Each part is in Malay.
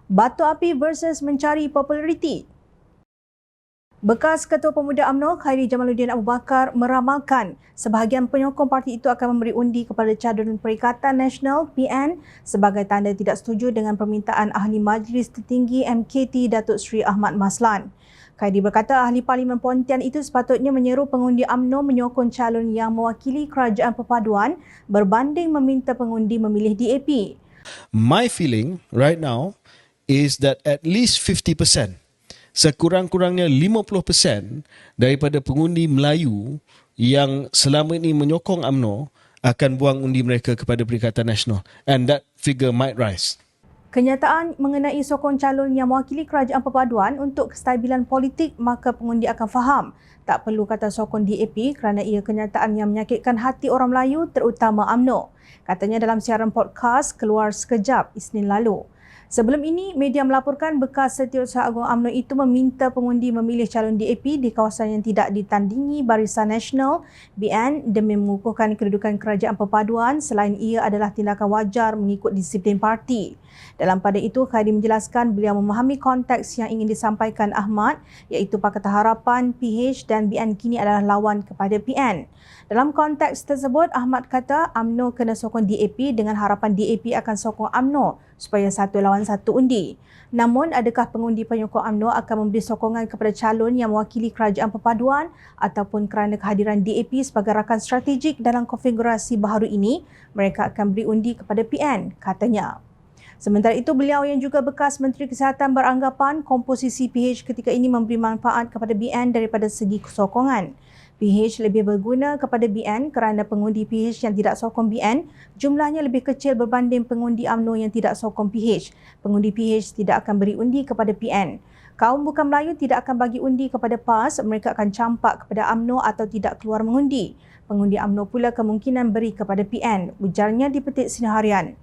Batu api versus mencari populariti. Bekas Ketua Pemuda UMNO Khairi Jamaluddin Abu Bakar meramalkan sebahagian penyokong parti itu akan memberi undi kepada cadun Perikatan Nasional PN sebagai tanda tidak setuju dengan permintaan Ahli Majlis Tertinggi MKT Datuk Seri Ahmad Maslan. Khairi berkata Ahli Parlimen Pontian itu sepatutnya menyeru pengundi UMNO menyokong calon yang mewakili kerajaan perpaduan berbanding meminta pengundi memilih DAP. My feeling right now is that at least 50%, sekurang-kurangnya 50% daripada pengundi Melayu yang selama ini menyokong UMNO akan buang undi mereka kepada Perikatan Nasional, and that figure might rise. Kenyataan mengenai sokong calon yang mewakili kerajaan perpaduan untuk kestabilan politik, maka pengundi akan faham tak perlu kata sokong DAP kerana ia kenyataan yang menyakitkan hati orang Melayu terutama UMNO. Katanya dalam siaran podcast Keluar Sekejap Isnin lalu. Sebelum ini, media melaporkan bekas Setiausaha Agung UMNO itu meminta pengundi memilih calon DAP di kawasan yang tidak ditandingi Barisan Nasional BN demi mengukuhkan kedudukan kerajaan perpaduan selain ia adalah tindakan wajar mengikut disiplin parti. Dalam pada itu, Khairi menjelaskan beliau memahami konteks yang ingin disampaikan Ahmad iaitu Pakatan Harapan, PH dan BN kini adalah lawan kepada PN. Dalam konteks tersebut, Ahmad kata UMNO kena sokong DAP dengan harapan DAP akan sokong UMNO supaya satu lawan satu undi. Namun, adakah pengundi penyokong UMNO akan memberi sokongan kepada calon yang mewakili kerajaan perpaduan ataupun kerana kehadiran DAP sebagai rakan strategik dalam konfigurasi baharu ini, mereka akan beri undi kepada PN, katanya. Sementara itu, beliau yang juga bekas Menteri Kesihatan beranggapan komposisi PH ketika ini memberi manfaat kepada BN daripada segi sokongan. PH lebih berguna kepada BN kerana pengundi PH yang tidak sokong BN jumlahnya lebih kecil berbanding pengundi UMNO yang tidak sokong PH. Pengundi PH tidak akan beri undi kepada PN. Kaum bukan Melayu tidak akan bagi undi kepada PAS, mereka akan campak kepada UMNO atau tidak keluar mengundi. Pengundi UMNO pula kemungkinan beri kepada PN, ujarnya di Petik Sinar Harian.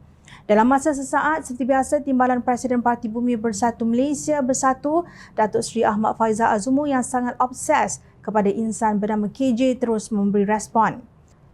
Dalam masa sesaat, seperti biasa, Timbalan Presiden Parti Bumi Bersatu Malaysia Bersatu, Datuk Seri Ahmad Faizal Azumu yang sangat obses kepada insan bernama KJ terus memberi respon.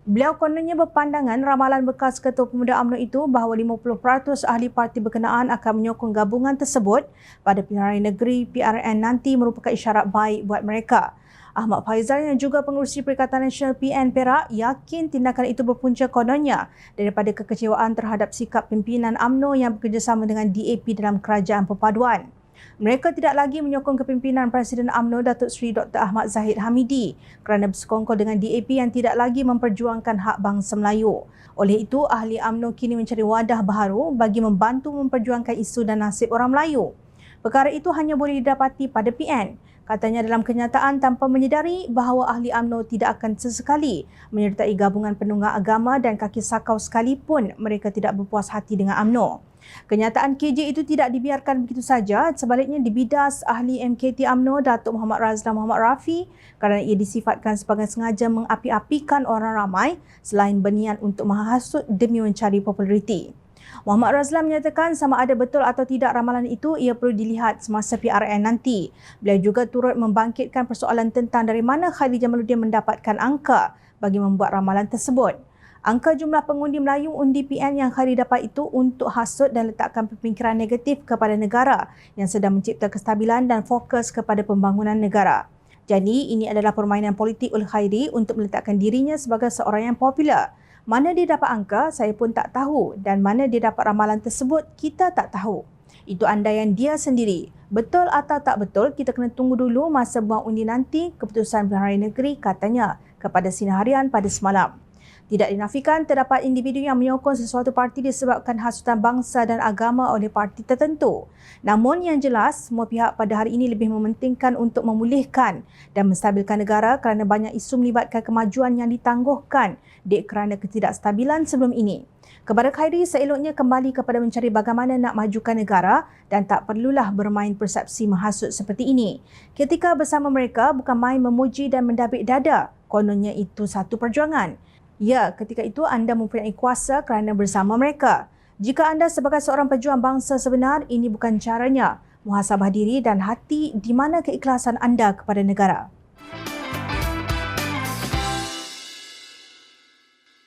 Beliau kononnya berpandangan ramalan bekas Ketua Pemuda UMNO itu bahawa 50% ahli parti berkenaan akan menyokong gabungan tersebut pada pilihan raya negeri PRN nanti merupakan isyarat baik buat mereka. Ahmad Faizal yang juga pengerusi Perikatan Nasional PN Perak yakin tindakan itu berpunca kononnya daripada kekecewaan terhadap sikap pimpinan UMNO yang bekerjasama dengan DAP dalam kerajaan perpaduan. Mereka tidak lagi menyokong kepimpinan Presiden UMNO Datuk Seri Dr. Ahmad Zahid Hamidi kerana bersekongkol dengan DAP yang tidak lagi memperjuangkan hak bangsa Melayu. Oleh itu, ahli UMNO kini mencari wadah baharu bagi membantu memperjuangkan isu dan nasib orang Melayu. Perkara itu hanya boleh didapati pada PN. Katanya dalam kenyataan tanpa menyedari bahawa ahli UMNO tidak akan sesekali menyertai gabungan penunggang agama dan kaki sakau sekalipun mereka tidak berpuas hati dengan UMNO. Kenyataan KJ itu tidak dibiarkan begitu saja, sebaliknya dibidas ahli MKT UMNO Datuk Muhammad Razlan Muhammad Rafi kerana ia disifatkan sebagai sengaja mengapi-apikan orang ramai selain berniat untuk menghasut demi mencari populariti. Muhammad Razlan menyatakan sama ada betul atau tidak ramalan itu ia perlu dilihat semasa PRN nanti. Beliau juga turut membangkitkan persoalan tentang dari mana Khairi Jamaluddin mendapatkan angka bagi membuat ramalan tersebut. Angka jumlah pengundi Melayu undi PN yang Khairi dapat itu untuk hasut dan letakkan pemikiran negatif kepada negara yang sedang mencipta kestabilan dan fokus kepada pembangunan negara. Jadi ini adalah permainan politik oleh Khairi untuk meletakkan dirinya sebagai seorang yang popular. Mana dia dapat angka, saya pun tak tahu, dan mana dia dapat ramalan tersebut, kita tak tahu. Itu andaian dia sendiri. Betul atau tak betul, kita kena tunggu dulu masa buang undi nanti keputusan pilihan raya negeri, katanya kepada Sinar Harian pada semalam. Tidak dinafikan terdapat individu yang menyokong sesuatu parti disebabkan hasutan bangsa dan agama oleh parti tertentu. Namun yang jelas, semua pihak pada hari ini lebih mementingkan untuk memulihkan dan menstabilkan negara kerana banyak isu melibatkan kemajuan yang ditangguhkan kerana ketidakstabilan sebelum ini. Kepada Khairi, seeloknya kembali kepada mencari bagaimana nak majukan negara dan tak perlulah bermain persepsi menghasut seperti ini. Ketika bersama mereka, bukan main memuji dan mendabik dada, kononnya itu satu perjuangan. Ya, ketika itu anda mempunyai kuasa kerana bersama mereka. Jika anda sebagai seorang pejuang bangsa sebenar, ini bukan caranya. Muhasabah diri dan hati di mana keikhlasan anda kepada negara.